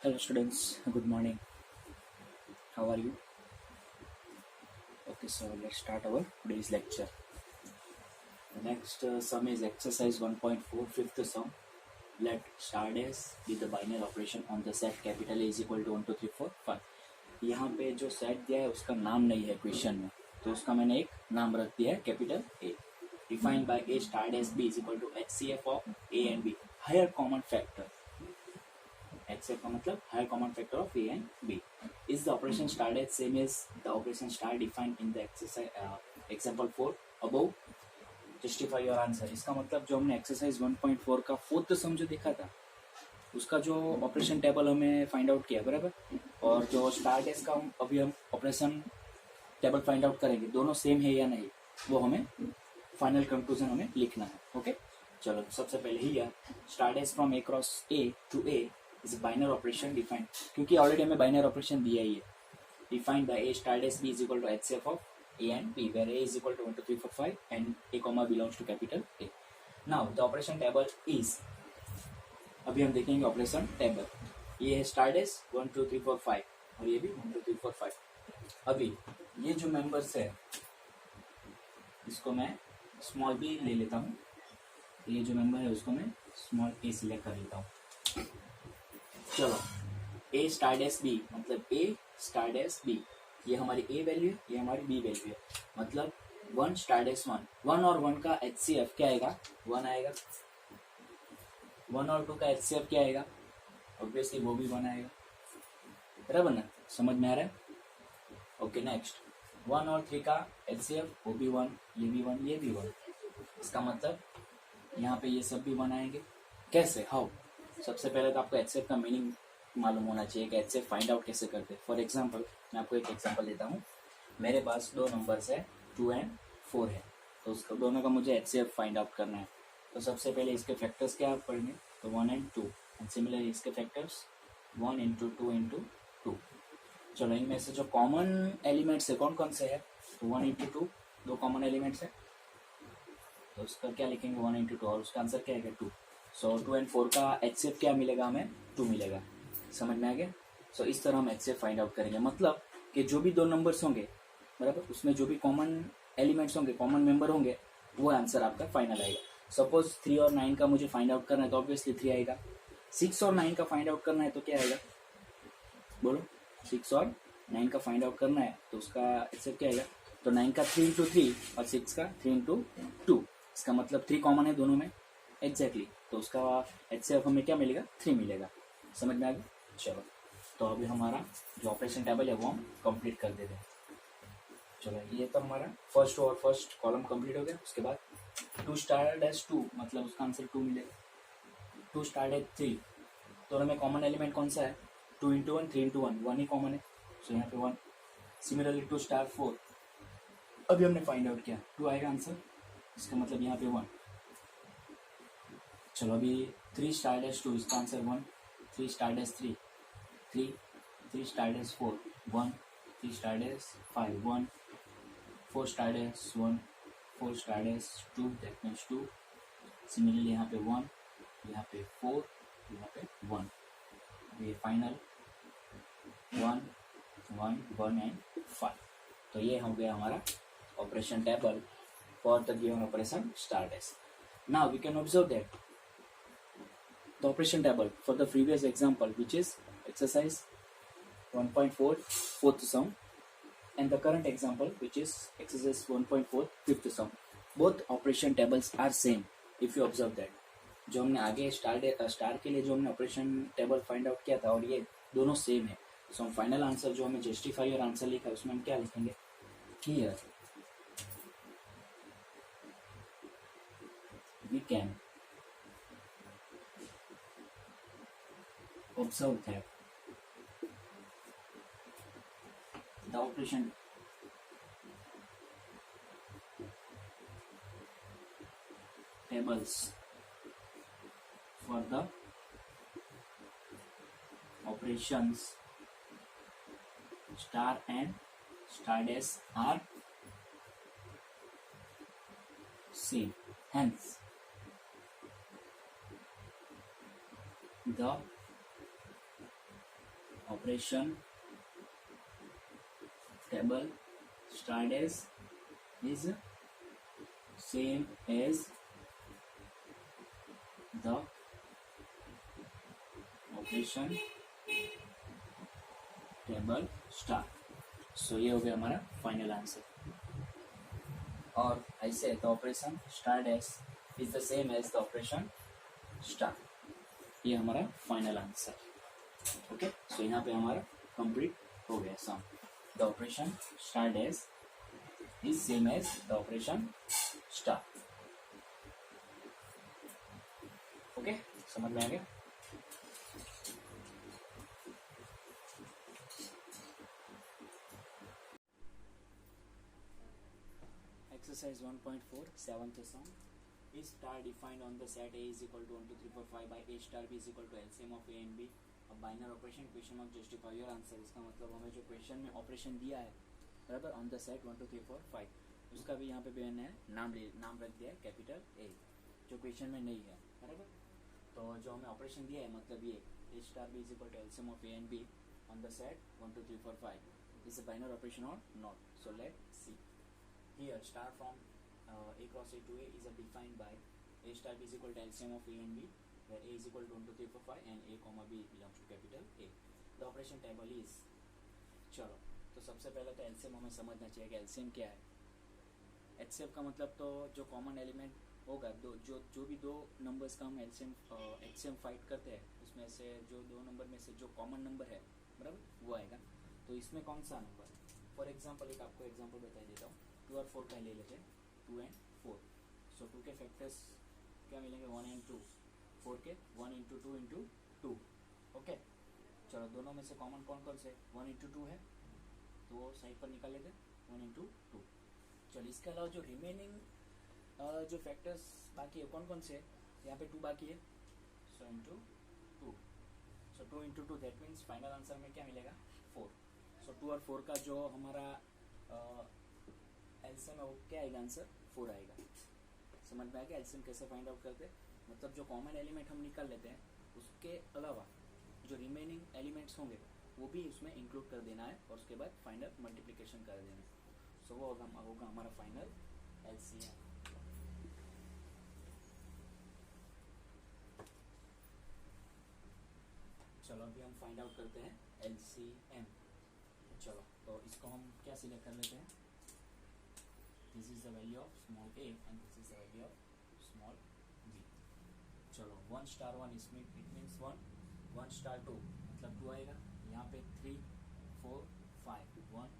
Hello students, good morning. How are you? Okay, so let's start our today's lecture. The next sum is exercise 1.4, fifth sum. Let star dash be the binary operation on the set capital A is equal to 1 2 3 4 5. यहाँ पे जो set दिया है उसका नाम नहीं है question में, तो उसका मैंने एक नाम रख दिया है capital A. Defined by A star dash B is equal to HCF of A and B. Higher common factor. HCF का मतलब higher common factor of A and B. Is the operation star dash same as the operation star defined in the exercise example 4 above? Justify your answer. इसका मतलब जो हमने exercise 1.4 का fourth सम जो देखा था उसका जो ऑपरेशन टेबल हमें फाइंड आउट किया बराबर, और जो स्टार डैश का अभी हम ऑपरेशन टेबल फाइंड आउट करेंगे दोनों सेम है या नहीं, वो हमें फाइनल कंक्लूजन हमें लिखना है. ओके, चलो सबसे पहले ही यार star dash from A cross A to A is binary operation defined, क्योंकि ऑलरेडी हमें बाइनरी ऑपरेशन दिया ही है. Defined by A star dash B is equal to HCF of A and B, where A is equal to 1 2 3 4 5 and A comma belongs to capital A. Now the operation table is, अभी हम देखेंगे operation table. ये है star dash 1 2 3 4 5 और ये भी 1 2 3 4 5. अभी ये जो मेंबर्स है इसको मैं स्मॉल b ले लेता हूँ. ये जो मेंबर है उसको मैं स्मॉल a सिलेक्ट कर लेता हूँ. चलो a स्टार डैश b मतलब a स्टार डैश b, ये हमारी a वैल्यू है, ये हमारी b वैल्यू है. मतलब 1 स्टार डैश 1 और 1 का HCF क्या आएगा, 1 आएगा. 1 और 2 का HCF क्या आएगा, ऑब्वियसली वो भी 1 आएगा. बराबर ना, समझ में आ रहा है. ओके नेक्स्ट 1 और 3 का HCF वो भी 1, ये भी 1, ये भी 1. इसका मतलब यहाँ पे ये सब भी 1 आएंगे. कैसे, हाउ? सबसे पहले तो आपको HCF का मीनिंग मालूम होना चाहिए कि HCF फाइंड आउट कैसे करते हैं. फॉर एग्जांपल मैं आपको एक एग्जांपल देता हूँ. मेरे पास दो नंबर्स है 2 एंड 4 है, तो उसका दोनों का मुझे HCF फाइंड आउट करना है. तो सबसे पहले इसके फैक्टर्स क्या पढ़ेंगे, तो 1 एंड 2, एंड सिमिलरली इसके फैक्टर्स 1 इंटू 2 इंटू 2. चलो इनमें से जो कॉमन एलिमेंट्स है कौन कौन से है, तो 1 इंटू 2 दो कॉमन एलिमेंट्स है, तो उसका क्या लिखेंगे 1 इंटू 2 और उसका आंसर क्या है 2. सो 2 एंड 4 का HCF क्या मिलेगा हमें, 2 मिलेगा. समझ में आ गया. सो इस तरह हम HCF फाइंड आउट करेंगे. मतलब कि जो भी दो नंबर्स होंगे बराबर, उसमें जो भी कॉमन एलिमेंट्स होंगे, कॉमन मेंबर होंगे, वो आंसर आपका फाइनल आएगा. सपोज 3 और 9 का मुझे फाइंड आउट करना है तो ऑब्वियसली 3 आएगा. 6 और 9 का फाइंड आउट करना है तो क्या आएगा, बोलो. 6 और 9 का फाइंड आउट करना है तो उसका HCF क्या आएगा, तो 9 का 3 इंटू 3 और 6 का 3 इंटू 2. इसका मतलब 3 कॉमन है दोनों में एग्जैक्टली, तो उसका HCF हमें क्या मिलेगा, 3 मिलेगा. समझ में आ गया. चलो तो अभी हमारा जो ऑपरेशन टेबल है वो हम कंप्लीट कर देते हैं. चलो ये तो हमारा फर्स्ट और फर्स्ट कॉलम कंप्लीट हो गया. उसके बाद 2 स्टार डैश 2 मतलब उसका आंसर 2 मिलेगा. 2 स्टार डैश 3, तो हमें कॉमन एलिमेंट कौन सा है, 2 इंटू 1 3 इंटू 1 ही कॉमन है, सो यहाँ पे 1. सिमिलरली 2 स्टार 4 अभी हमने फाइंड आउट किया, 2 आएगा आंसर, इसका मतलब यहाँ पे 1. चलो अभी 3 स्टार डैश 2 इसका answer 1. 3 star dash 3 3, 3 star dash 4 1, 3 star dash 5 1, 4 star dash 1, 4 star dash 2 that means 2. Similarly यहाँ पे 1, यहाँ पे 4, यहाँ पे 1. ये फाइनल 1 1 1 एंड 5. तो ये हो गया हमारा operation table for the given operation star dash. Now we can observe that the operation table for the previous example, which is exercise 1.4 fourth sum, and the current example, which is exercise 1.4 fifth sum. Both operation tables are same if you observe that. जो हमने आगे star के लिए जो हमने operation table find out किया था और ये दोनों सेम है. सो हम फाइनल आंसर जो हमें जस्टिफाई और आंसर लिखा है उसमें हम क्या लिखेंगे, here we can observe that the operation tables for the operations star and star dash are same. Hence the operation table start as is same as the operation table star. So ये हो गया हमारा final answer. और ऐसे the operation start as is the same as the operation star. ये हमारा final answer. Okay, so यहाँ पे हमारा कंप्लीट हो गया sum. The operation start as is same as the operation star। Okay, समझ में आ गया। Exercise 1.4 seventh sum is star defined on the set A is equal to 1 2 3 4 5 by A star B is equal to LCM of A and B। अब binary operation question mark justify your answer. इसका मतलब हमें जो question में operation दिया है बराबर on the set 1 2 3 4 5, उसका भी यहाँ पे मैंने नाम रख दिया है कैपिटल ए, जो क्वेश्चन में नहीं है बराबर। तो जो हमें ऑपरेशन दिया है मतलब ये a star b is equal to LCM of A and b on the set 1 2 3 4 5 is a binary operation और not. So let see here star from a cross a to a is defined by a star b is equal to LCM of a and b where a is equal to 1 2 3 4 5 and a comma b belongs to capital A। the operation table is, चलो तो सबसे पहले तो LCM हमें समझना चाहिए कि LCM क्या है। एचसीएफ का मतलब तो जो कॉमन एलिमेंट होगा, जो भी दो नंबर्स का हम एलसीएम फाइट करते हैं उसमें से जो दो नंबर में से जो कॉमन नंबर है बराबर वो आएगा। तो इसमें कौन सा नंबर, फॉर एग्जांपल एक आपको एग्जांपल बता देता हूँ। 2 और 4 का ले लेते हैं, 2 एंड 4। सो 2 के फैक्टर्स क्या मिलेंगे 1 एंड 2, 4 के 1 इंटू 2 इंटू 2। ओके, चलो दोनों में से कॉमन कौन कौन से 1 इंटू 2 है तो वो साइड पर निकाल लेते हैं 1 इंटू 2। चलो इसके अलावा जो रिमेनिंग जो फैक्टर्स बाकी है कौन कौन से है, यहाँ पे 2 बाकी है, so into 2। So 2 into 2 that means final answer में क्या मिलेगा 4। सो 2 और 4 का जो हमारा एलसीएम है वो क्या आएगा आंसर 4 आएगा। समझ में आ गया एलसीएम कैसे फाइंड आउट करते हैं, मतलब जो कॉमन एलिमेंट हम निकाल लेते हैं उसके अलावा जो रिमेनिंग एलिमेंट्स होंगे वो भी उसमें इंक्लूड कर देना है और उसके बाद फाइनल मल्टीप्लिकेशन कर देना है। सो वो होगा हमारा फाइनल एलसीएम। चलो अभी हम फाइंड आउट करते हैं एलसीएम। चलो तो इसको हम क्या सिलेक्ट कर लेते हैं, this is the value of small a and this is the value of small b। चलो 1 स्टार 1 इसमें इट मीन्स 1 स्टार 2 मतलब 2 आएगा। यहाँ पे 3 4 5 1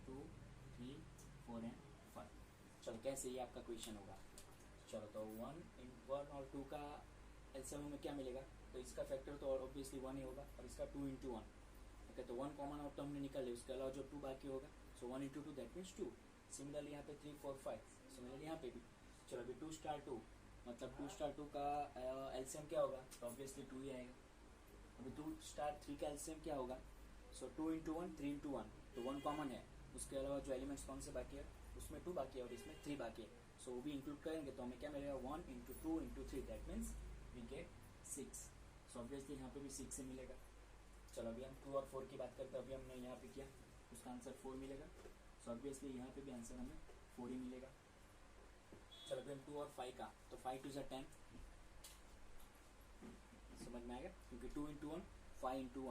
2 3 4 एंड 5। चलो कैसे ये आपका क्वेश्चन होगा। चलो तो 1 और 2 का एलसीएम में क्या मिलेगा, तो इसका फैक्टर तो ऑब्वियसली 1 ही होगा और इसका 2 इंटू 1। ओके, तो 1 कॉमन आउट तो हमने निकाल लिया, उसके अलावा जो 2 बाकी होगा सो 1 इंटू 2 दैट मीन्स 2। सिमिलरली यहाँ पे 3 4 5, सिमिलरली यहाँ पे भी। चलो अभी 2 स्टार 2 मतलब 2 स्टार 2 का एलसीएम क्या होगा, तो ऑब्वियसली 2 ही आएगा। अभी 2 स्टार 3 का एलसीएम क्या होगा, सो 2 इंटू 1 3 इंटू 1, तो 1 कॉमन है। उसके अलावा जो एलिमेंट्स कौन से बाकी है, उसमें 2 बाकी है और इसमें 3 बाकी है, सो वो भी इंक्लूड करेंगे तो हमें क्या मिलेगा 1 into 2 into 3 that means we get 6। So obviously यहाँ पे भी 6 से मिलेगा। चलो अभी हम 2 और 4 की बात करते हैं, अभी हमने यहाँ पे किया उसका आंसर 4 मिलेगा। सो ऑब्वियसली यहाँ पे भी आंसर हमें 4 ही मिलेगा। चलो अभी हम 2 और 5 का, तो 5 2 ज़ा 10 समझ में आएगा क्योंकि 2 इंटू 1 5 इंटू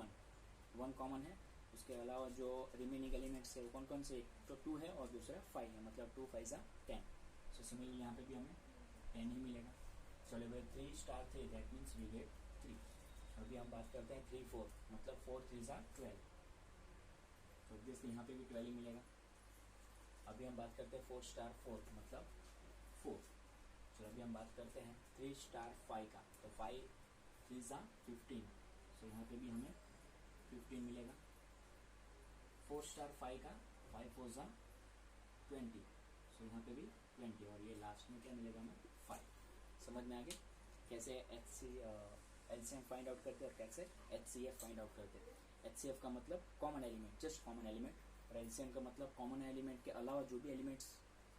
1 कॉमन है। उसके अलावा जो रिमेनिंग एलिमेंट्स है वो कौन कौन से, एक तो 2 है और दूसरा 5 है, मतलब 2 5 ज़ा 10। सो सिमिलरली यहाँ पे भी हमें 10 ही मिलेगा। चलो भाई 3 star 3 that means we get 3। अभी हम बात करते हैं 3 4 मतलब 4 3 ज़ा 12, तो ऑब्वियसली यहाँ पे भी 12 ही मिलेगा। अभी हम बात करते हैं 4 स्टार 4 मतलब 4। चलो अभी हम बात करते हैं 3 स्टार 5 का, तो 5 3 ज़ा 15, सो यहाँ पे भी हमें 15 मिलेगा। 4 स्टार 5 का 5 4 ज़ा 20, सो यहाँ पे भी 20 और ये लास्ट में क्या मिलेगा हमें 5। समझ में आ गया कैसे एलसीएम फाइंड आउट करते हैं और कैसे एचसीएफ फाइंड आउट करते हैं। एचसीएफ का मतलब common element, just common element, और एलसीएम का मतलब कॉमन एलिमेंट के अलावा जो भी एलिमेंट्स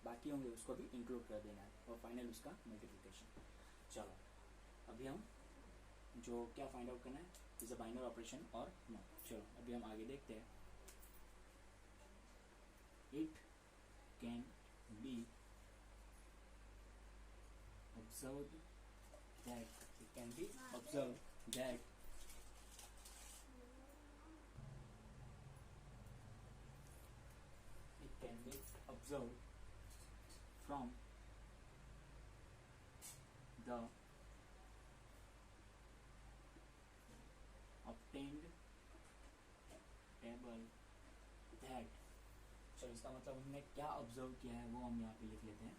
बाकी होंगे उसको भी इंक्लूड कर देना है और फाइनल उसका मल्टीप्लिकेशन। चलो अभी हम जो क्या फाइंड आउट करना है इज अ बाइनरी ऑपरेशन और नो। चलो अभी हम आगे देखते हैं। It can B observed that it can be observed that it can be observed from the obtained table that, चलो इसका मतलब हमने क्या ऑब्जर्व किया है वो हम यहाँ पे लिख लेते हैं।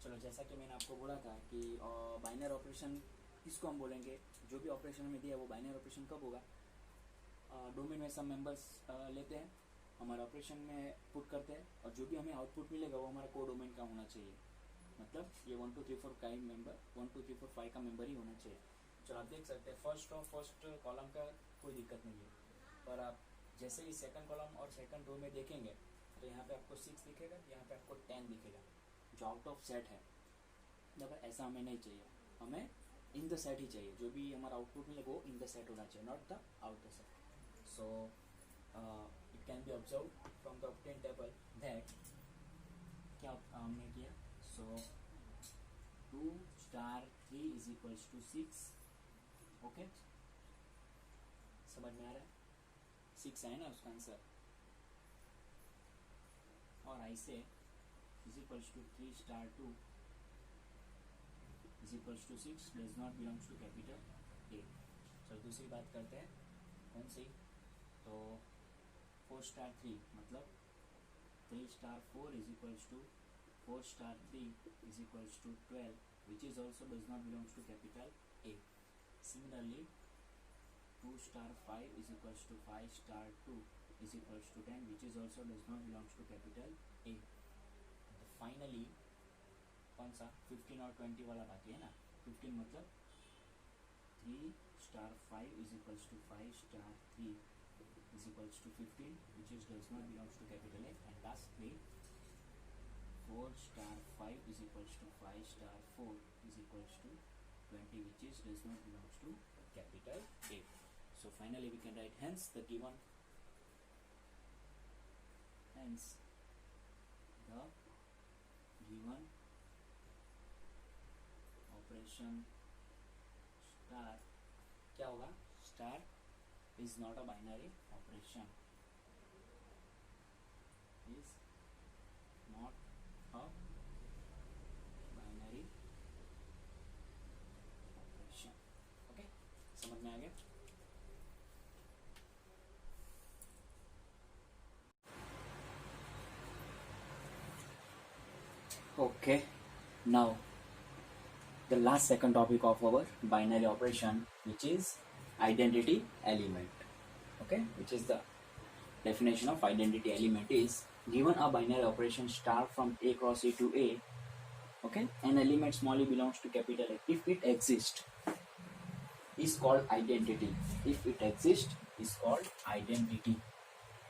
चलो जैसा कि मैंने आपको बोला था कि बाइनरी ऑपरेशन किसको हम बोलेंगे, जो भी ऑपरेशन हमें दिया है वो बाइनरी ऑपरेशन कब होगा, डोमेन में सब मेंबर्स लेते हैं, हमारे ऑपरेशन में पुट करते हैं और जो भी हमें आउटपुट मिलेगा वो हमारा को डोमेन का होना चाहिए। मतलब ये 1 2 3 4 5 मेंबर 1 2 3 4 5 का मेंबर ही होना चाहिए। चलो आप देख सकते हैं फर्स्ट कॉलम का कोई दिक्कत नहीं है, पर आप जैसे ही सेकंड कॉलम और सेकंड रो में देखेंगे तो यहाँ पे आपको 6 दिखेगा, यहाँ पे आपको 10 दिखेगा जो आउट ऑफ सेट है। मतलब ऐसा हमें नहीं चाहिए, हमें इन द सेट ही चाहिए, जो भी हमारा आउटपुट मिले वो इन द सेट होना चाहिए, not the out the set. So it can be observe from the obtain table that, क्या हमने किया, so 2 star 3 is equals to 6। Okay, समझ में आ रहा है, 6 है ना उसका आंसर। और ऐसे is equals to 3 star 2 is equals to 6 does not belongs to capital A. चलो दूसरी बात करते हैं, कौन सी, तो 4 स्टार 3 मतलब 3 star 4 is equals to 4 star 3 is equals to 12 which is also does not belongs to capital A. Similarly 2 star 5 is equals to 5 star 2 is equals to 10 which is also does not belongs to capital A। तो finally कौन सा 15 और 20 वाला बाकी है ना, 15 मतलब 3 star 5 is equals to 5 star 3 is equals to 15 which is does not belongs to capital A। and lastly 4 star 5 is equals to 5 star 4 is equals to 20 which is does not belongs to capital A। So finally we can write hence the given operation star क्या होगा, star is not a binary operation, is not a binary operation। okay, समझ में आ गया। Okay, now the last second topic of our binary operation, which is identity element। okay, which is the definition of identity element is given a binary operation star from A cross A to A, okay, an element small e belongs to capital A if it exists is called identity। if it exists is called identity।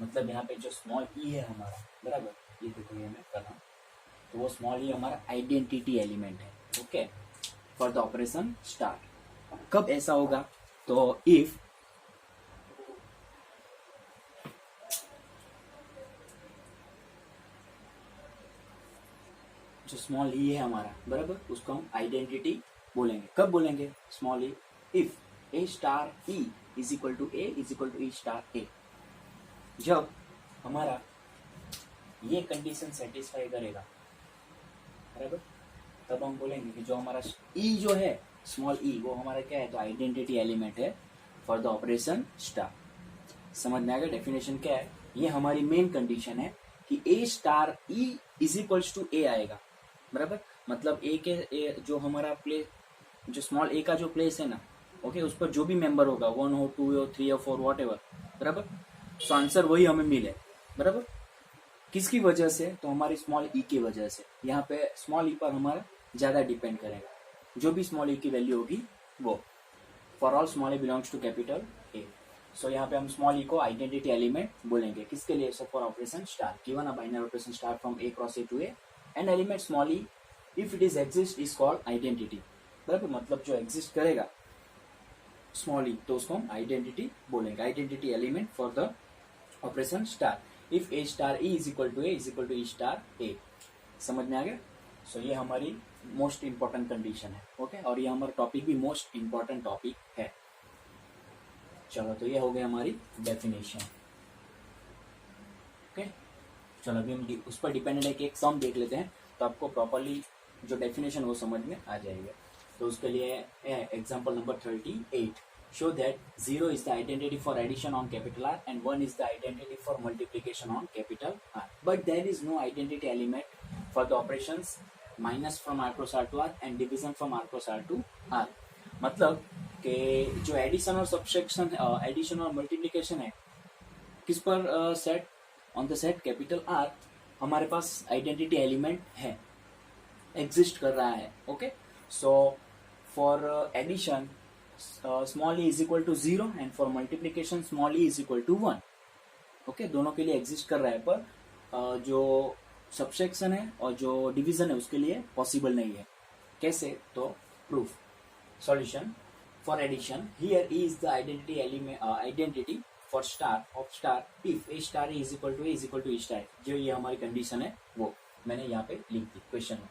मतलब यहाँ पे जो small ई है हमारा, बराबर, ये देखो ये मैं कर रहा हूँ, तो वो स्मॉल ई हमारा आइडेंटिटी एलिमेंट है। Okay, for the operation star. कब ऐसा होगा, तो इफ जो स्मॉल ई है हमारा, बराबर, उसको हम आइडेंटिटी बोलेंगे। कब बोलेंगे small E, if A star e is equal to A is equal to E star a. जब हमारा ये कंडीशन सेटिस्फाई करेगा, बराबर, तब हम बोलेंगे कि जो हमारा ई जो है स्मॉल ई वो हमारा क्या है, तो आइडेंटिटी एलिमेंट है फॉर द ऑपरेशन स्टार। समझ में आ गया डेफिनेशन क्या है, ये हमारी मेन कंडीशन है कि a star e is equals to a आएगा, बराबर। मतलब ए के जो हमारा प्लेस, जो स्मॉल ए का जो प्लेस है ना, ओके, उस पर जो भी मेंबर होगा 1 हो 2 हो 3 हो 4 वॉट एवर, बराबर, तो आंसर वही हमें मिले, बराबर। किसकी वजह से, तो हमारी स्मॉल ई की वजह से। यहाँ पे स्मॉल ई पर हमारा ज्यादा डिपेंड करेगा, जो भी स्मॉल ई की वैल्यू होगी वो। For all small a belongs to capital a. So यहाँ पे हम स्मॉल ई को आइडेंटिटी एलिमेंट बोलेंगे, किसके लिए, so for operation star. Given a binary operation star from A cross A to A, and element small E if it is exist is called identity, बराबर। मतलब जो एग्जिस्ट करेगा स्मॉल ई, तो उसको हम आइडेंटिटी बोलेंगे, identity element for the operation star. If A star e is equal to A is equal to E star a. समझ में आ गया? सो ये हमारी मोस्ट इंपॉर्टेंट कंडीशन है। ओके, और ये हमारा टॉपिक भी मोस्ट इंपॉर्टेंट टॉपिक है। चलो, तो ये हो गई हमारी डेफिनेशन। ओके, चलो अभी हम उस पर डिपेंडेंट है कि एक सम देख लेते हैं, तो आपको प्रॉपरली जो डेफिनेशन वो समझ में आ जाएगा। तो उसके लिए example number 38, show that 0 is the identity for addition on capital R and 1 is the identity for multiplication on capital R, but there is no identity element for the operations minus from R cross R to R and division from R cross R to R। मतलब कि जो addition और subtraction, addition और multiplication है किस पर set, on the set capital R, हमारे पास आइडेंटिटी एलिमेंट है, एग्जिस्ट कर रहा है। Okay, so for addition small E is equal to 0 and for multiplication small E is equal to 1। Okay, दोनों के लिए एग्जिस्ट कर रहा है, पर जो सब्सट्रैक्शन है और जो डिवीजन है उसके लिए पॉसिबल नहीं है। कैसे? तो proof, solution. For addition here E is the identity element, identity for star of star if A star is equal to A is equal to E star. जो ये हमारी कंडीशन है वो मैंने यहाँ पे लिख दी क्वेश्चन में।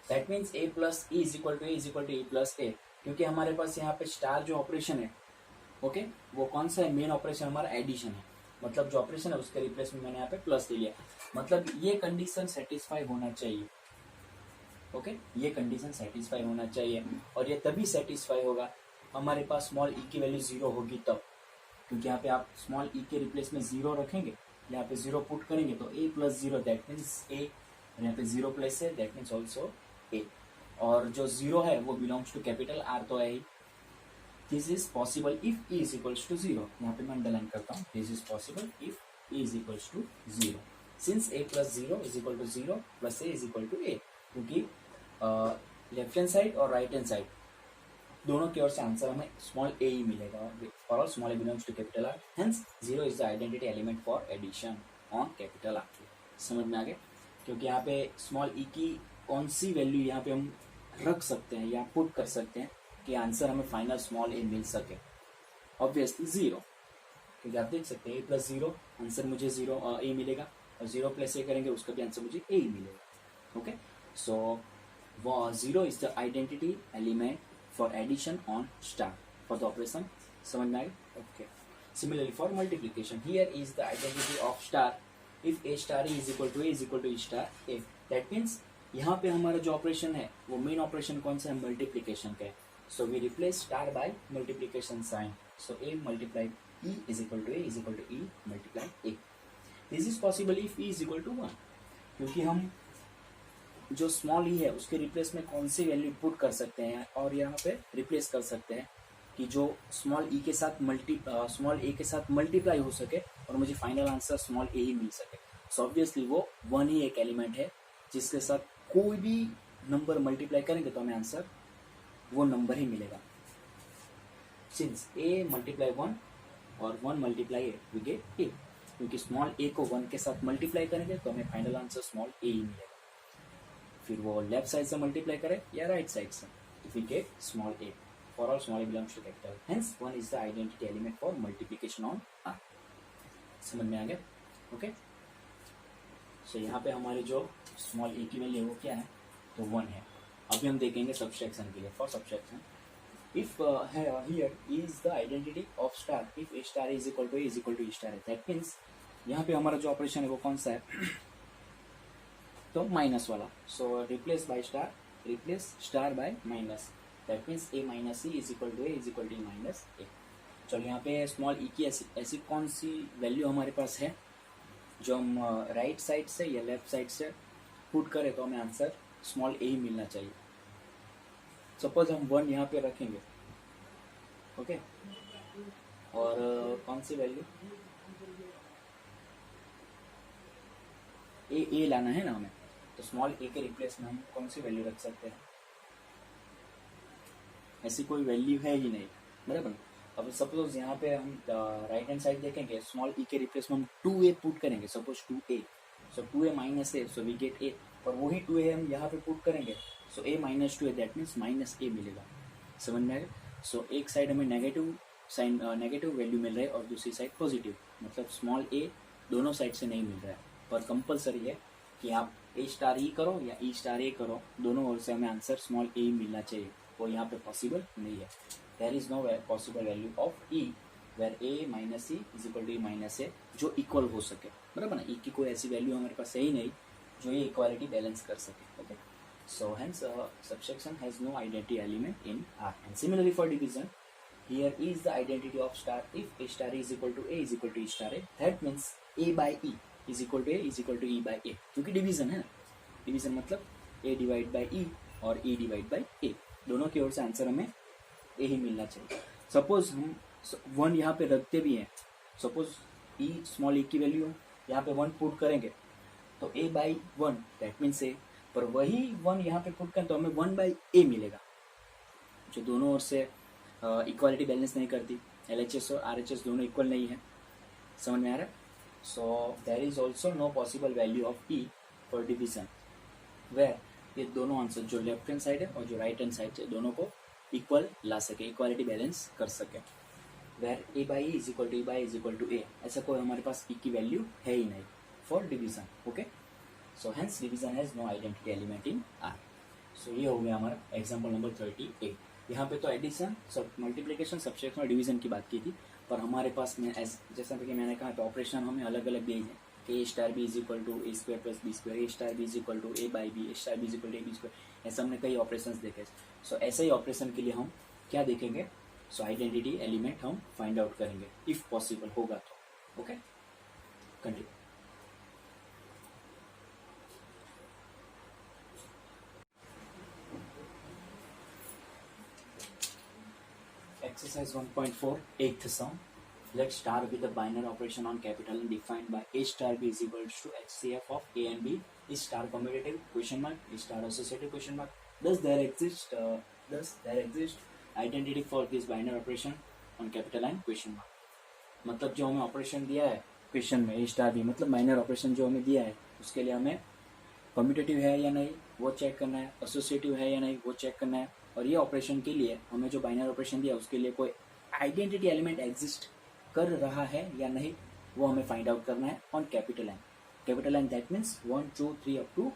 That means a plus e is equal to A is equal to e plus a, क्योंकि हमारे पास यहाँ पे स्टार जो ऑपरेशन है, ओके, वो कौन सा है? मेन ऑपरेशन हमारा एडिशन है, मतलब जो ऑपरेशन है उसके रिप्लेस में मैंने यहाँ पे प्लस ले लिया। मतलब ये कंडीशन सेटिस्फाई होना चाहिए। ओके, ये कंडीशन सेटिस्फाई होना चाहिए, और ये तभी सेटिस्फाई होगा हमारे पास स्मॉल ई की वैल्यू 0 होगी तब, क्योंकि यहाँ पे आप स्मॉल ई के रिप्लेस में 0 रखेंगे, यहाँ पे 0 पुट करेंगे तो a plus 0 that means a, और यहाँ पे 0 प्लस है दैट मीन्स ऑल्सो a, और जो 0 है वो बिलोंग्स टू कैपिटल R तो है ही। This is possible if e is equals to 0। यहाँ पे मैं अंडरलाइन करता हूँ, this is possible if e is equals to 0 since a plus 0 is equal to 0 plus a is equal to a, क्योंकि left hand side और right hand side दोनों की ओर से आंसर हमें स्मॉल a ही मिलेगा, for all small a belongs to capital R, hence 0 is the identity element for addition on capital R। समझ में आ गया? क्योंकि यहाँ पे स्मॉल e की कौन सी वैल्यू यहाँ पे हम रख सकते हैं या पुट कर सकते हैं कि आंसर हमें फाइनल स्मॉल a मिल सके। ऑब्वियसली 0, क्योंकि आप देख सकते हैं a प्लस 0 आंसर मुझे 0 a मिलेगा, और 0 प्लस a करेंगे उसका भी आंसर मुझे a ही मिलेगा। Okay, so 0 is the identity element for addition on star for the operation. समझ में आए? Okay, similarly for multiplication here is the identity of star if a star is equal to a is equal to e star a। That means यहाँ पे हमारा जो operation है वो main operation कौन सा है? मल्टीप्लिकेशन का है। So we replace star by multiplication sign, so a multiply e is equal to a is equal to e multiply a। This is possible if e is equal to 1, क्योंकि हम जो small ई है उसके replace में कौन सी value put कर सकते हैं, और यहाँ पे रिप्लेस कर सकते हैं कि जो स्मॉल ई के साथ स्मॉल ए के साथ मल्टीप्लाई हो सके और मुझे फाइनल आंसर स्मॉल ए ही मिल सके। सो ऑब्वियसली वो 1 ही एक एलिमेंट है जिसके साथ कोई भी नंबर मल्टीप्लाई करेंगे तो हमें आंसर वो नंबर ही मिलेगा। सिंस a मल्टीप्लाई 1 और 1 multiply a we get a, क्योंकि स्मॉल a को 1 के साथ मल्टीप्लाई करेंगे तो हमें फाइनल आंसर स्मॉल a ही मिलेगा। फिर वो लेफ्ट साइड से मल्टीप्लाई करे या राइट साइड से, we get small a for all small a belongs to capital, hence 1 is the identity element for multiplication on R। समझ में आ गया? ओके, सो यहाँ पे हमारे जो स्मॉल a की वैल्यू है वो क्या है? तो 1 है। अभी हम देखेंगे सब्सट्रैक्शन के लिए। For subtraction if here is the identity of star if a star is equal to a is equal to e star है, दैट मीन्स यहाँ पे हमारा जो ऑपरेशन है वो कौन सा है? तो माइनस वाला। So replace by star, replace star by minus, that means a minus e is equal to a is equal to minus a। चलो यहाँ पे स्मॉल e की ऐसी कौन सी वैल्यू हमारे पास है जो हम राइट साइड से या लेफ्ट साइड से पुट करें तो हमें आंसर स्मॉल a ही मिलना चाहिए। सपोज हम 1 यहाँ पे रखेंगे, ओके, और कौन सी वैल्यू a लाना है ना हमें, तो स्मॉल a के रिप्लेस में हम कौन सी वैल्यू रख सकते हैं? ऐसी कोई वैल्यू है ही नहीं, बराबर। अब सपोज यहाँ पे हम राइट हैंड साइड देखेंगे, स्मॉल e के रिप्लेस में हम 2a पुट करेंगे, suppose 2a, so 2a minus a, so we get a, और वही 2a हम यहाँ पे पुट करेंगे, so a minus 2a that means minus a मिलेगा। समझ में आएगा? सो एक साइड हमें नेगेटिव साइन नेगेटिव वैल्यू मिल रहा है और दूसरी साइड पॉजिटिव, मतलब स्मॉल ए दोनों साइड से नहीं मिल रहा है, पर कंपलसरी है कि आप ए स्टार ई करो या ई स्टार ए करो, दोनों ओर से हमें आंसर स्मॉल ए ही मिलना चाहिए, वो यहाँ पे पॉसिबल नहीं है. There is no possible value of e where a minus e is equal to e minus a जो इक्वल हो सके, बराबर ना. ई की कोई ऐसी वैल्यू हमारे पास है ही नहीं जो ये इक्वालिटी बैलेंस कर सके. Okay, so hence subtraction has no identity element in R. And similarly for division, here is the identity of star. If A star is equal to A is equal to E star A, that means A by E is equal to A is equal to E by A. क्योंकि division है, division मतलब A divide by E और E divide by A, दोनों की ओर से answer हमें A ही मिलना चाहिए. सपोज हम 1 यहाँ पे रखते भी हैं, सपोज E स्मॉल E की वैल्यू यहाँ पे 1 पुट करेंगे तो A by 1 that means A, पर वही 1 यहाँ पे पुट करें तो हमें 1 बाई A मिलेगा, जो दोनों ओर से इक्वालिटी बैलेंस नहीं करती. LHS और RHS दोनों इक्वल नहीं है, समझ में आ रहा है. So there is also no possible value of E for division where ये दोनों आंसर जो लेफ्ट हैंड साइड है और जो राइट हैंड साइड है दोनों को इक्वल ला सके, इक्वालिटी बैलेंस कर सके. Where A by E is equal to E by is equal to A, ऐसा कोई हमारे पास E की वैल्यू है ही नहीं for division. Okay, so hence division has no identity element in R. सो ये हो गया हमारा एग्जाम्पल नंबर 38. यहाँ पे तो एडिशन, मल्टीप्लिकेशन, सब्सट्रैक्शन और डिवीजन की बात की थी, पर हमारे पास में जैसा कि मैंने कहा तो ऑपरेशन हमें अलग अलग दिए हैं कि a star b is equal to a square plus b square, a star b is equal to a by b, a star b is equal to a b square, ऐसा हमने कई ऑपरेशन देखे. सो ऐसे ही ऑपरेशन के लिए हम क्या देखेंगे, सो आइडेंटिटी एलिमेंट हम फाइंड आउट करेंगे इफ पॉसिबल होगा तो. Okay, continue. Exercise 1.4, 8th sum. Let star be the binary operation on capital N defined by A star B is equal to HCF of A and B. Is star commutative? Question mark. Is star associative? Question mark. Does there exist identity for this binary operation on capital N? Question mark. मतलब जो हमें operation दिया है question में A star B, मतलब binary operation जो हमें दिया है उसके लिए हमें कम्यूटेटिव है या नहीं वो चेक करना है, एसोसिएटिव है या नहीं वो चेक करना है, और ये ऑपरेशन के लिए हमें जो बाइनरी ऑपरेशन दिया उसके लिए कोई आइडेंटिटी एलिमेंट एग्जिस्ट कर रहा है या नहीं वो हमें फाइंड आउट करना है on capital N. Capital N that means 1 2 3 up to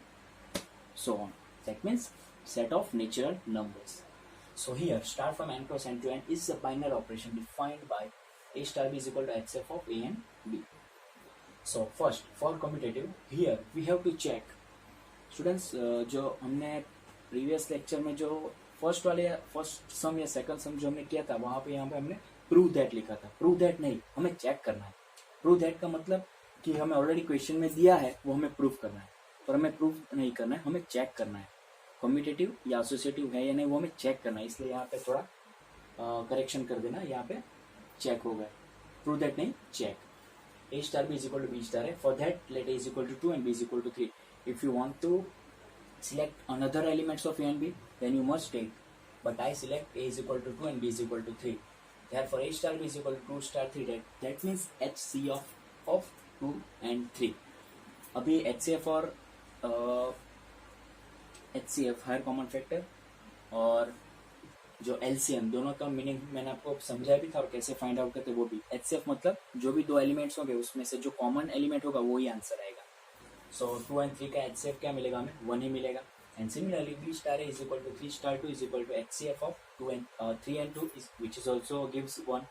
so on, that means set of natural numbers. So here star from n cross n to n is a binary operation defined by A star B is equal to HCF of A and B. So first for commutative here we have to check students, जो हमने previous lecture में जो first सम या second सम जो हमने किया था वहां पे यहाँ पे हमने प्रूव दैट लिखा था. प्रूव दैट नहीं, हमें चेक करना है. प्रूव दैट का मतलब कि हमें ऑलरेडी क्वेश्चन में दिया है वो हमें प्रूव करना है, पर हमें प्रूव नहीं करना है, हमें चेक करना है कम्यूटेटिव या एसोसिएटिव है या नहीं वो हमें चेक करना है. इसलिए यहाँ पे थोड़ा करेक्शन कर देना, यहाँ पे चेक हो गया, प्रूव दैट नहीं check. A star B is equal to B star है. For that let A is equal to 2 and B is equal to 3. If you want to select another elements of A and B then you must take, but I select A is equal to 2 and B is equal to 3. Therefore A star B is equal to 2 star 3. That means HCF of 2 and 3. अभी HCF और HCF higher common factor और जो LCM दोनों का meaning मैंने आपको समझाया भी था और कैसे फाइंड आउट करते वो भी. HCF मतलब जो भी दो एलिमेंट्स होंगे उसमें से जो कॉमन एलिमेंट होगा वो ही आंसर आएगा. सो 2 and 3 का HCF क्या मिलेगा हमें, 1 ही मिलेगा. And similarly B star A is equal to 3 star 2 is equal to HCF of 3 and 2 which is also gives 1.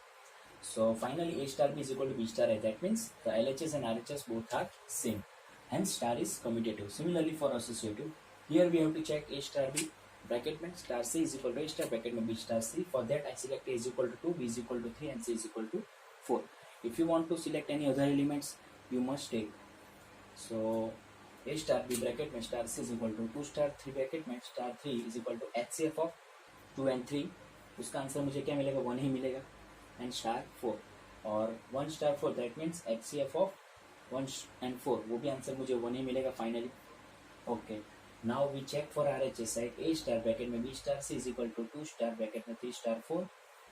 So finally A star B is equal to B star A. That means the LHS and RHS both are same. Hence star is commutative. Similarly for associative, here we have to check A star B bracket में star C is equal to A star bracket में B star C. For that I select A is equal to 2, B is equal to 3 and C is equal to 4. If you want to select any other elements you must take. So A star B bracket में star C is equal to 2 star 3 bracket में star 3 is equal to HCF of 2 and 3. उसका answer मुझे क्या मिलेगा, 1 ही मिलेगा. And star 4 और 1 star 4 that means HCF of 1 and 4 वो भी आंसर मुझे 1 ही मिलेगा finally. Okay, now we check for RHS side. A star bracket में B star C is equal to 2 star bracket में 3 star 4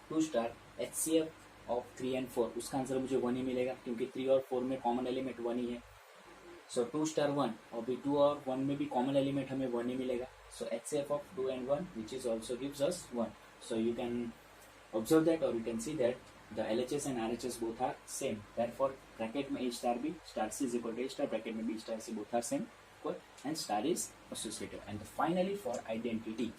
2 star HCF of 3 and 4. उसका answer मुझे 1 ही मिलेगा क्योंकि 3 और 4 में कॉमन एलिमेंट 1 ही है. सो 2 स्टार 1 और भी 2 और 1 में भी कॉमन एलिमेंट हमें 1 ही मिलेगा. सो HCF of 2 and 1 which is also gives us 1. So you can observe that or you can see that The LHS and RHS both are same. Therefore, bracket में A star B star C is equal to A star. Bracket में B star C both are same. Equal, and star is associative. And finally, for identity,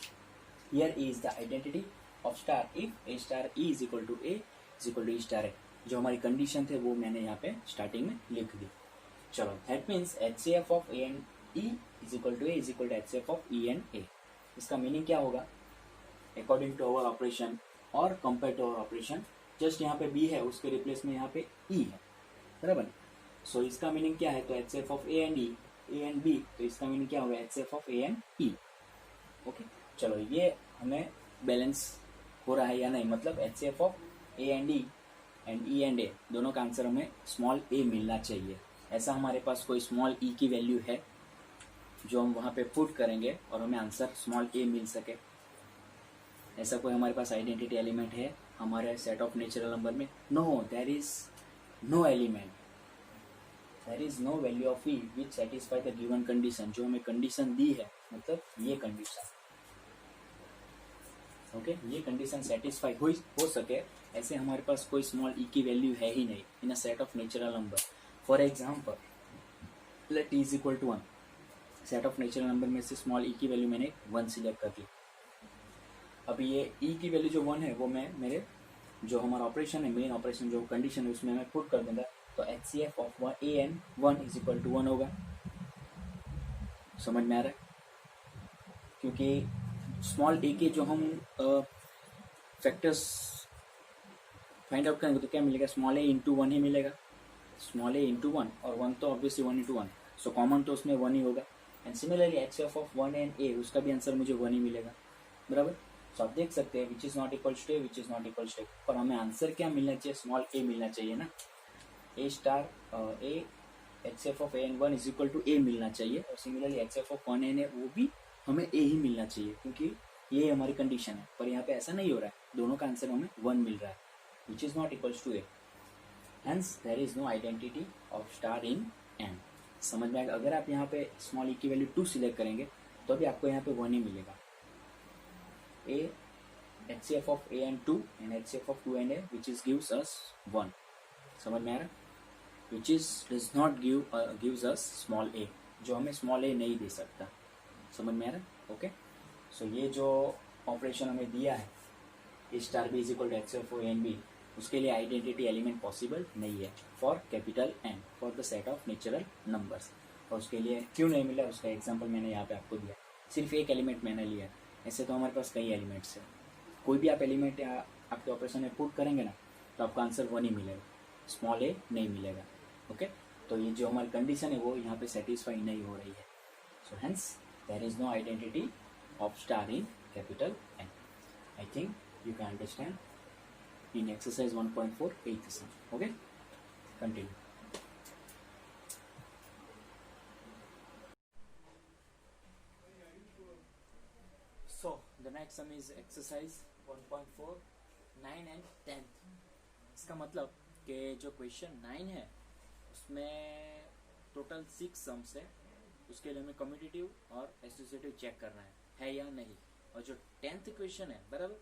here is the identity of star if A star E is equal to A is equal to E star A. जो हमारी condition थे वो मैंने यहाँ पे starting में लिख दी. चलो, that means HCF of A and E is equal to A is equal to HCF of E and A. इसका मीनिंग क्या होगा? अकॉर्डिंग टू अवर ऑपरेशन और compare to our operation, just यहाँ पे B है, उसके रिप्लेस में यहाँ पे E है, बराबर. सो इसका मीनिंग क्या है? तो HCF of A and E, A and B, तो इसका मीनिंग क्या होगा? HCF of A and E. Okay, चलो ये हमें बैलेंस हो रहा है या नहीं, मतलब HCF of A and E and E and A दोनों का आंसर हमें स्मॉल a मिलना चाहिए. ऐसा हमारे पास कोई स्मॉल e की वैल्यू है जो हम वहाँ पे पुट करेंगे और हमें आंसर स्मॉल a मिल सके? ऐसा कोई हमारे पास आइडेंटिटी एलिमेंट है हमारे सेट ऑफ नेचुरल नंबर में? No, there is no element, there is no value of e which satisfy the given condition. जो हमें कंडीशन दी है, मतलब ये कंडीशन, ओके, ये कंडीशन सेटिस्फाई हो सके, ऐसे हमारे पास कोई स्मॉल e की वैल्यू है ही नहीं in a set of natural number. For example, let e is equal to 1. Set of natural number में से स्मॉल e की वैल्यू मैंने 1 सिलेक्ट कर ली. अभी ये e की वैल्यू जो 1 है वो मैं मेरे जो हमारा ऑपरेशन है, मेन ऑपरेशन जो कंडीशन है उसमें मैं पुट कर दूंगा. तो HCF of a and 1 is equal to 1 होगा. समझ में आ रहा है? क्योंकि स्मॉल a के जो हम फैक्टर्स फाइंड आउट करेंगे तो क्या मिलेगा? स्मॉल a इंटू 1 ही मिलेगा. स्मॉल a इंटू 1 और 1 तो ऑब्वियसली 1 इंटू 1, सो कॉमन तो उसमें 1 ही होगा. And similarly HCF of 1 and a, उसका भी आंसर मुझे 1 ही मिलेगा, बराबर. सो आप देख सकते हैं which is not equals to a, which is not equals to a, पर हमें आंसर क्या मिलना चाहिए? स्मॉल a मिलना चाहिए ना. a star a HCF of a and 1 is equal to a मिलना चाहिए, और similarly HCF of 1 and a वो भी हमें a ही मिलना चाहिए, क्योंकि ये हमारी कंडीशन है. पर यहाँ पे ऐसा नहीं हो रहा है, दोनों का आंसर हमें 1 मिल रहा है, which is not equals to a. Hence there is no identity of star in n. समझ में आएगा? अगर आप यहाँ पे स्मॉल e की वैल्यू 2 सिलेक्ट करेंगे तो भी आपको यहाँ पे 1 ही मिलेगा. a HCF of a and 2 and HCF of 2 and a, which is gives us 1. समझ में आ रहा? which is does not gives us small a, जो हमें स्मॉल a नहीं दे सकता. समझ में आ रहा? ओके, सो ये जो ऑपरेशन हमें दिया है a star b is equal to HCF of A and b, उसके लिए आइडेंटिटी एलिमेंट पॉसिबल नहीं है for capital n, for the set of natural numbers. और उसके लिए क्यों नहीं मिला, उसका एग्जांपल मैंने यहाँ पे आपको दिया. सिर्फ एक एलिमेंट मैंने लिया, ऐसे तो हमारे पास कई एलिमेंट्स हैं. कोई भी आप एलिमेंट या आपके ऑपरेशन में पुट करेंगे ना तो आपका आंसर 1 ही मिलेगा, स्मॉल a नहीं मिलेगा. ओके, तो ये जो हमारी कंडीशन है वो यहाँ पे सेटिस्फाई नहीं हो रही है. So hence there is no identity of star in capital N. I think you can understand in exercise 1.4 8th sum. Okay, continue. So the next sum is exercise 1.4 9 and 10th. इसका मतलब कि जो question 9 है उसमें total 6 sums है, उसके लिए हमें कम्यूटेटिव और एसोसिएटिव चेक करना है या नहीं. और जो 10th क्वेश्चन है, बराबर,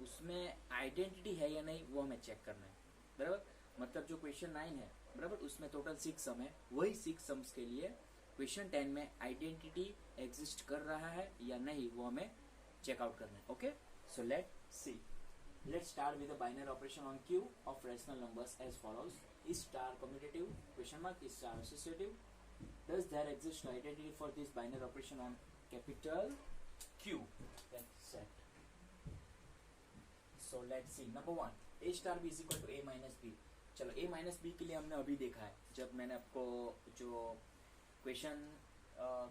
उसमें आइडेंटिटी है या नहीं वो हमें चेक करना है, बराबर. मतलब जो क्वेश्चन 9 है, बराबर, उसमें टोटल 6 सम है, वही 6 सम्स के लिए क्वेश्चन 10 में आइडेंटिटी एग्जिस्ट कर रहा है या नहीं वो हमें चेक आउट करना है. Okay, so let see. Let start with the binary operation on Q of rational numbers as follows. Is star commutative? Question mark. Is star associative? Does there exist identity for this binary operation on capital Q? That's set. So let's see. Number 1, A star B is equal to A minus B. चलो, A minus B के लिए हमने अभी देखा है जब मैंने आपको जो क्वेश्चन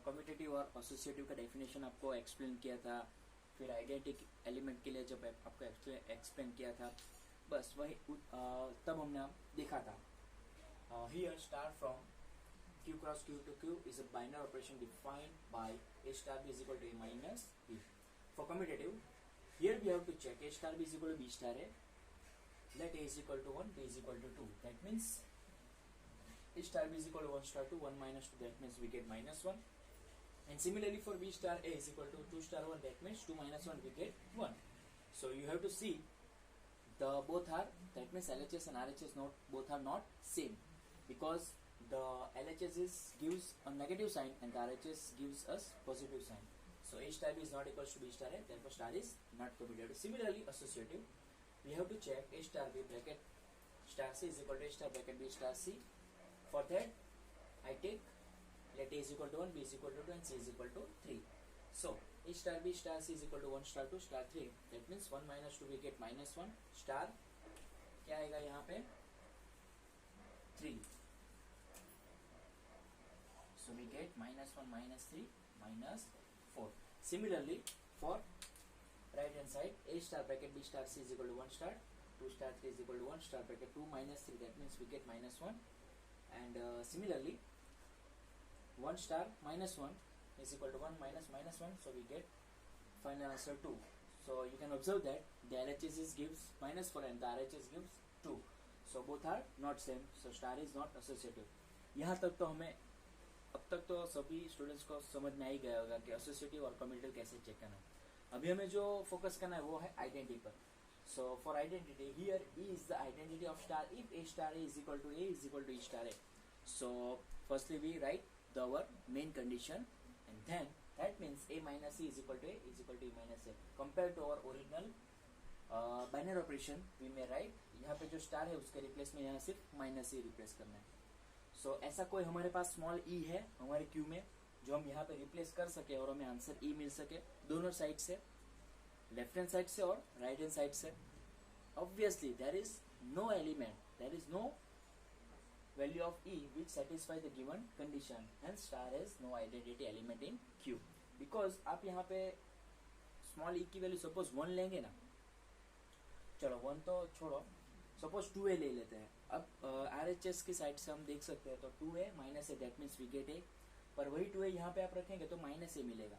कम्यूटेटिव और एसोसिएटिव का डेफिनेशन आपको एक्सप्लेन किया था, फिर आइडेंटिटी एलिमेंट के लिए जब आपको एक्सप्लेन किया था, बस वही तब हमने देखा था. Here star from Q cross Q to Q is a binary operation defined by A star B is equal to A minus B. For commutative, here we have to check A star B is equal to B star A. Let A is equal to 1, B is equal to 2. That means A star B is equal to 1 star 2, 1 minus 2, that means we get minus 1. And similarly for B star A is equal to 2 star 1, that means 2 minus 1, we get 1. So you have to see the both are, that means LHS and RHS not both are not same, because the LHS gives a negative sign and the RHS gives us positive sign. So A star B is not equals to B star A, therefore star is not commutative. Similarly, associative, we have to check A star B bracket star C is equal to A star bracket B star C. For that, I take, let A is equal to 1, B is equal to 2 and C is equal to 3. So A star B star C is equal to 1 star 2 star 3. That means 1 minus 2 we get minus 1 star, क्या आएगा यहाँ पे 3. So we get minus 1 minus 3 minus 4. Similarly, for right hand side, A star bracket B star C is equal to 1 star, 2 star 3 is equal to 1 star bracket 2 minus 3, that means we get minus 1. And similarly, 1 star minus 1 is equal to 1 minus minus 1, so we get final answer 2. So you can observe that the LHS gives minus 4 and the RHS gives 2. So both are not same, so star is not associative. यहाँ तक तो हमें, अब तक तो सभी students को समझ में आ ही गया होगा कि एसोसिएटिव और कम्यूटेटिव कैसे चेक करना है. अभी हमें जो फोकस करना है वो है आइडेंटिटी पर. So for identity, here E is the identity of star if A star A is equal to A is equal to E star A. So firstly we write our main condition and then that means A minus E is equal to A is equal to E minus A. Compared to our original binary operation, we may write, यहाँ पे जो star है उसके replace में यहाँ सिर्फ minus E replace करना है. सो ऐसा कोई हमारे पास स्मॉल E है हमारे क्यू में जो हम यहाँ पे रिप्लेस कर सके और हमें आंसर E मिल सके दोनों साइड से, लेफ्ट हैंड साइड से और राइट हैंड साइड से. Obviously there is no element, there is no value of E which satisfy the given condition, hence star has no identity element in Q. Because आप यहाँ पे small E की value suppose 1 लेंगे ना, चलो 1 तो छोड़ो, सपोज 2A ले लेते हैं. अब RHS की साइड से हम देख सकते हैं तो 2A minus a, that means we get A. पर वही 2A यहाँ पे आप रखेंगे तो माइनस ए मिलेगा.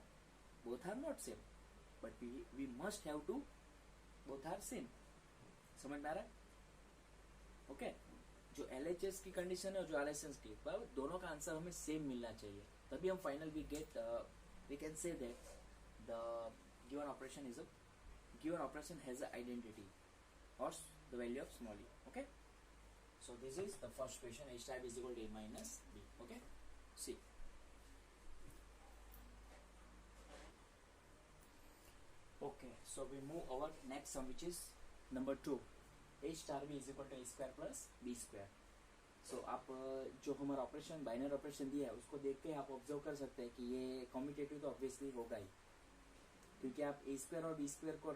Both are not same but we must have to both are same. समझ में आ रहा है? ओके. जो LHS की कंडीशन है और जो RHS की, पर दोनों का आंसर हमें सेम मिलना चाहिए, तभी हम final we get, we can say that the given operation is a given operation has a identity और the value of small e. Okay, so this is the first question. A star is equal to A minus B. Okay, see. Okay, so we move over next sum, which is number 2. A star B is equal to A square plus B square. So आप जो हमारा operation binary operation दिया है उसको देख के आप observe कर सकते हैं कि ये कम्यूटेटिव तो ऑब्वियसली होगा ही, क्योंकि आप A स्क्वायर और B स्क्वायर को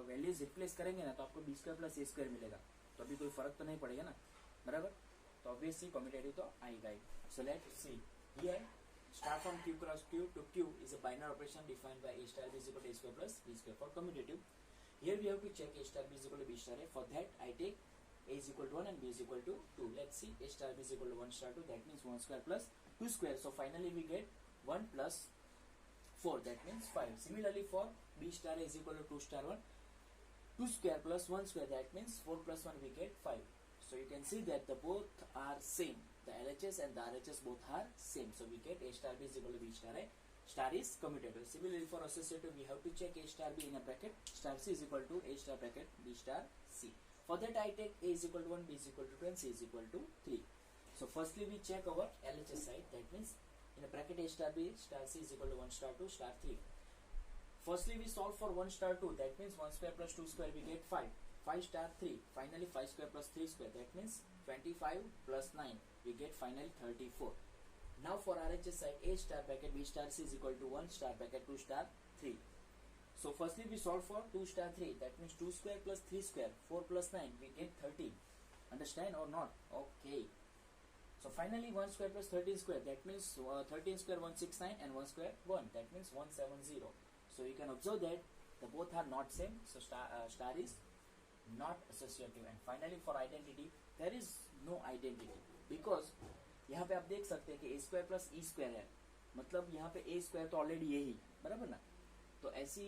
वैल्यूज रिप्लेस करेंगे ना तो आपको B square plus A square मिलेगा, तो अभी कोई फर्क तो नहीं पड़ेगा ना, बराबर. तो ऑब्वियसली कम्यूटेटिव तो आएगा ही. So let see here, star from Q cross Q to Q is a binary operation defined by A star B is equal to A square plus B square. For commutative, here we have to check A star B is equal to B star A. For that I take A is equal to 1 and B is equal to 2. Let's see, A star B is equal to 1 star 2, that means 1 square plus 2 square. So finally we get 1 plus 4, that means 5. Similarly for B star A is equal to 2 star 1, 2 square plus 1 square, that means 4 plus 1 we get 5. So you can see that the both are same. The LHS and the RHS both are same. So we get A star B is equal to B star A. Star is commutative. Similarly for associative, we have to check A star B in a bracket. Star C is equal to A star bracket B star C. For that I take A is equal to 1, B is equal to 2 and C is equal to 3. So firstly we check our LHS side, that means in a bracket A star B star C is equal to 1 star 2 star 3. Firstly we solve for 1 star 2, that means 1 square plus 2 square we get 5. 5 star 3, finally 5 square plus 3 square, that means 25 plus 9 we get finally 34. Now for RHS side, A star bracket B star C is equal to 1 star bracket 2 star 3. So firstly we solve for 2 star 3, that means 2 square plus 3 square, 4 plus 9 we get 13. Understand or not? Okay. So finally 1 square plus 13 square, that means 13 square 169 and 1 square 1, that means 170. So you can observe that the both are not same, so star is not associative. And finally for identity, there is no identity, because यहाँ पे आप देख सकते हैं कि A square plus E square है, मतलब यहाँ पे A square तो ऑलरेडी यही, बराबर ना. तो ऐसी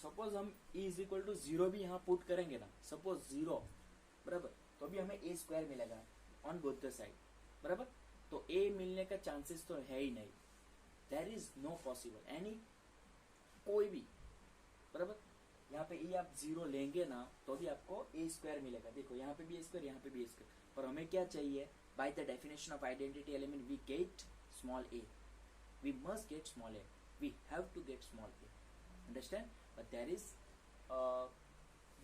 सपोज हम E इज इक्वल टू 0 भी यहाँ पुट करेंगे ना, सपोज 0, बराबर, तो भी हमें A स्क्वायर मिलेगा ऑन बोथ द साइड, बराबर. तो A मिलने का चांसेस तो है ही नहीं, there is no possible any, कोई भी, बराबर. यहाँ पे ई आप 0 लेंगे ना तो भी आपको ए स्क्वायर मिलेगा। देखो यहाँ पे भी ए स्क्वायर, यहाँ पे भी ए स्क्वायर, पर हमें क्या चाहिए? By the definition of identity element we get small a, we must get small a, we have to get small a, understand? But there is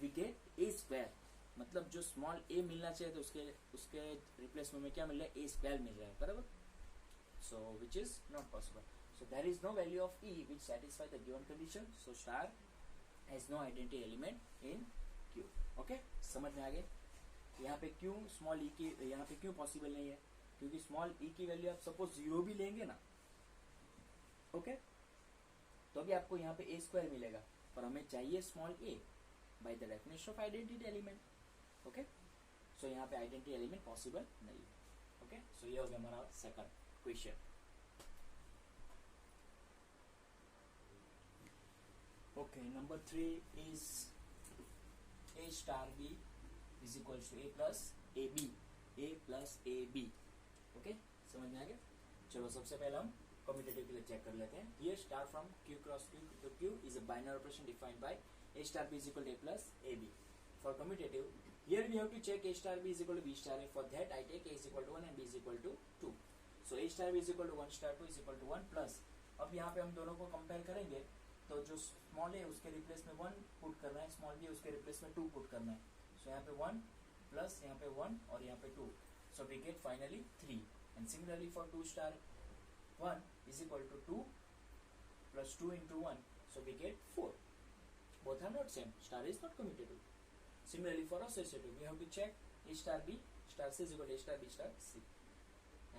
we get a square, मतलब जो small ए मिलना चाहिए तो उसके रिप्लेसमेंट में क्या मिल रहा है? ए स्क्वायर मिल रहा है, बराबर? So which is not possible. So there is no value of E which satisfy the given condition. So star has no identity element in Q. Okay? समझ में आ गए? यहाँ पे क्यों स्मॉल e की, यहाँ पे क्यों पॉसिबल नहीं है? क्योंकि स्मॉल e की वैल्यू आप सपोज 0 भी लेंगे ना, ओके, तो भी आपको यहाँ पे ए स्क्वायर मिलेगा, पर हमें चाहिए small a by the definition of identity element. Okay, so यहाँ पे आइडेंटिटी एलिमेंट पॉसिबल नहीं है। ओके, सो ये हो गया हमारा second question. Okay, number 3 is A star B is equals to A plus AB, A plus AB. Okay, समझ में आ गया? चलो सबसे पहले हम कम्यूटेटिव के लिए चेक कर लेते हैं। Here star from Q cross Q to Q is a binary operation defined by A star B is equal to A plus AB. For commutative, here we have to check A star B is equal to B star A. For that, I take A is equal to 1 and B is equal to 2. So A star B is equal to 1 star 2 is equal to 1 plus. अब यहाँ पे हम दोनों को compare करेंगे तो जो small है उसके रिप्लेस में 1 पुट करना है, स्मॉल बी उसके रिप्लेस में 2 पुट करना है। सो यहाँ पे 1 प्लस यहाँ पे 1 और यहाँ पे 2, so we get finally 3। And similarly for 2 star 1 is equal to 2 plus 2 into 1, so we get 4. Both are not same. Star is not commutative. Similarly for associative, we have to check A star B star C is equal to A star B star C.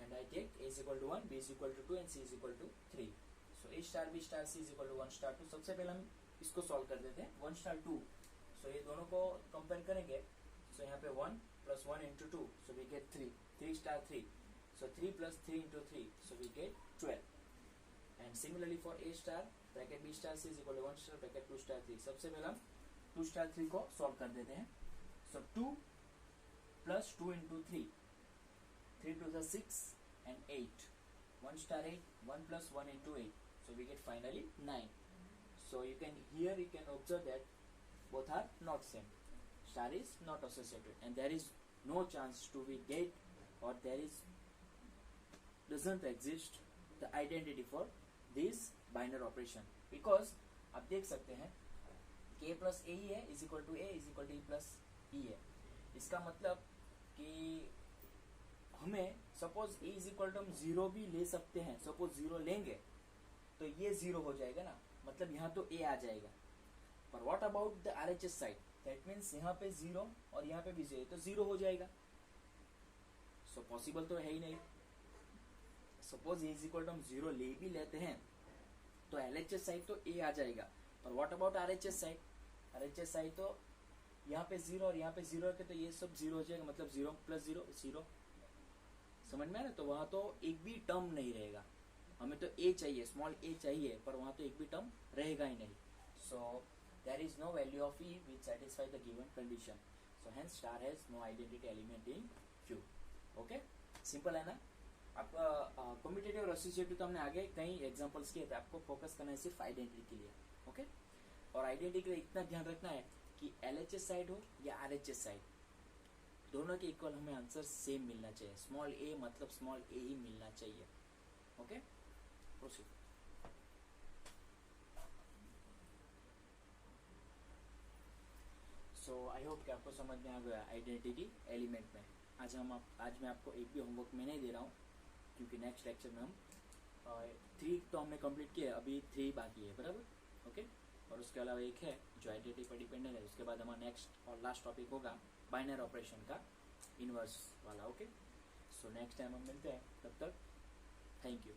And I take A is equal to 1, B is equal to 2 and C is equal to 3. So A star B star C is equal to 1 star 2. सबसे पहले हम इसको solve कर देते हैं 1 star 2. So ये दोनों को कंपेयर करेंगे, so यहाँ पे 1 plus 1 into 2, so we get 3. 3 star 3, so 3 plus 3 into 3, so we get 12. And similarly for A star bracket B star C is equal to 1 star bracket 2 star 3. सबसे पहले हम 2 star 3 को सॉल्व कर देते हैं। So 2 plus 2 into 3, 3 to the 6 and 8. 1 star 8, 1 plus 1 into 8. So we get finally 9. So you can observe that both are not same. Star is not associated, and there is no chance to be get, or there is doesn't exist the identity for this binary operation, because आप देख सकते हैं k plus a ही है is equal to a is equal to e plus e है। इसका मतलब कि हमें suppose a is equal to हम 0 भी ले सकते हैं, सपोज 0 लेंगे तो ये 0 हो जाएगा ना, मतलब यहाँ तो a आ जाएगा। पर what about the RHS side, that means यहाँ पे 0 और यहाँ पे भी 0, तो 0 हो जाएगा। सो पॉसिबल तो है ही नहीं। Suppose a is equal to हम 0 ले भी लेते हैं तो LHS साइड तो a आ जाएगा, पर what about RHS side, RHS side तो यहाँ पे 0 और यहाँ पे 0 है, तो ये सब 0 हो जाएगा, मतलब 0 प्लस 0 0। समझ में आ रहा है? तो वहां तो एक भी टर्म नहीं रहेगा। हमें तो a चाहिए, स्मॉल a चाहिए, पर वहां तो एक भी टर्म रहेगा ही नहीं। So there is no value of e which satisfy the given condition, so hence star has no identity element in Q। Okay, simple है ना? आपका कम्यूटेटिव और एसोसिएटिव तो हमने आगे कई एग्जांपल्स किए थे, आपको फोकस करना है सिर्फ आइडेंटिटी के लिए। ओके, और आइडेंटिटी के लिए इतना ध्यान रखना है कि LHS साइड हो या RHS साइड, दोनों के इक्वल हमें आंसर सेम मिलना चाहिए। स्मॉल a मतलब स्मॉल a ही मिलना चाहिए। Okay, proceed. So I hope कि आपको समझ में आ गया आइडेंटिटी एलिमेंट में। आज मैं आपको एक भी होमवर्क में नहीं दे रहा हूँ, क्योंकि नेक्स्ट लेक्चर में हम 3 तो हमने कंप्लीट किया, अभी 3 बाकी है, बराबर? ओके, और उसके अलावा एक है जो आइडेंटिटी पर डिपेंडेंट है। उसके बाद हमारा नेक्स्ट और लास्ट टॉपिक होगा बाइनरी ऑपरेशन का इनवर्स वाला। ओके, सो नेक्स्ट टाइम हम मिलते हैं, तब तक थैंक यू।